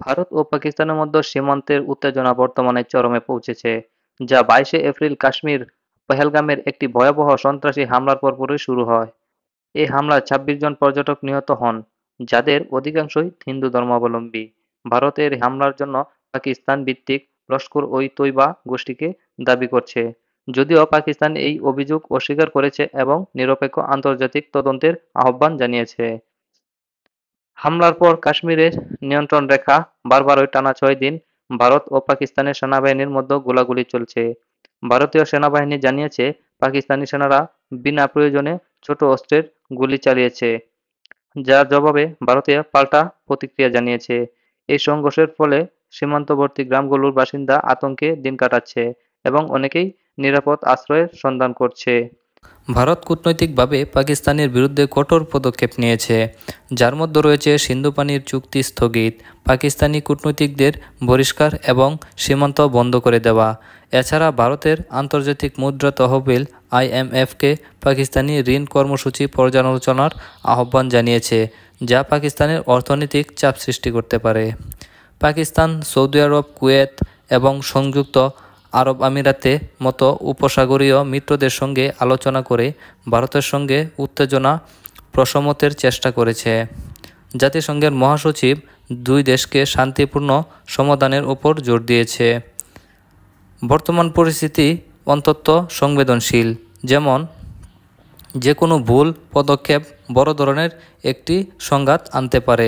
ভারত ও পাকিস্তানের মধ্যে সীমান্তের উত্তেজনা বর্তমানে চরমে পৌঁছেছে, যা 22শে এপ্রিল কাশ্মীর পহেলগামের একটি ভয়াবহ সন্ত্রাসী হামলার পরপরই শুরু হয়। এই হামলায় 26 জন পর্যটক নিহত হন, যাদের অধিকাংশই হিন্দু ধর্মাবলম্বী। ভারতের হামলার জন্য পাকিস্তান ভিত্তিক লস্কর-ই-তৈবা গোষ্ঠীকে দাবী করছে, যদিও পাকিস্তান এই অভিযোগ অস্বীকার করেছে এবং নিরপেক্ষ আন্তর্জাতিক তদন্তের আহ্বান জানিয়েছে। হামলার পর কাশ্মীরের নিয়ন্ত্রণ রেখা বারবারই টানা 6 দিন ভারত ও পাকিস্তানের সেনাবাহিনীর মধ্যে গোলাগুলি চলছে। ভারতীয় সেনাবাহিনী জানিয়েছে, পাকিস্তানি সেনারা বিনা প্রয়োজনে ছোট অস্ত্রের গুলি চালিয়েছে, যার জবাবে ভারতীয় পাল্টা প্রতিক্রিয়া জানিয়েছে। এই সংঘর্ষের ফলে সীমান্তবর্তী গ্রামগুলোর বাসিন্দা আতঙ্কে দিন কাটাচ্ছে এবং অনেকেই নিরাপদ আশ্রয়ের সন্ধান করছে। ভারত কূটনৈতিকভাবে পাকিস্তানের বিরুদ্ধে কঠোর পদক্ষেপ নিয়েছে, যার মধ্যে রয়েছে সিন্ধু পানির চুক্তি স্থগিত, পাকিস্তানি কূটনীতিকদের বহিষ্কার এবং সীমান্ত বন্ধ করে দেওয়া। এছাড়া ভারতের আন্তর্জাতিক মুদ্রা তহবিল IMFকে পাকিস্তানি ঋণ কর্মসূচি পর্যালোচনার আহ্বান জানিয়েছে, যা পাকিস্তানের অর্থনৈতিক চাপ সৃষ্টি করতে পারে। পাকিস্তান, সৌদি আরব, কুয়েত এবং সংযুক্ত আরব আমিরাতে মতো উপসাগরীয় মিত্রদের সঙ্গে আলোচনা করে ভারতের সঙ্গে উত্তেজনা প্রশমনের চেষ্টা করেছে। জাতিসংঘের মহাসচিব দুই দেশকে শান্তিপূর্ণ সমাধানের ওপর জোর দিয়েছে। বর্তমান পরিস্থিতি অত্যন্ত সংবেদনশীল, যেমন যে কোনো ভুল পদক্ষেপ বড় ধরনের একটি সংঘাত আনতে পারে।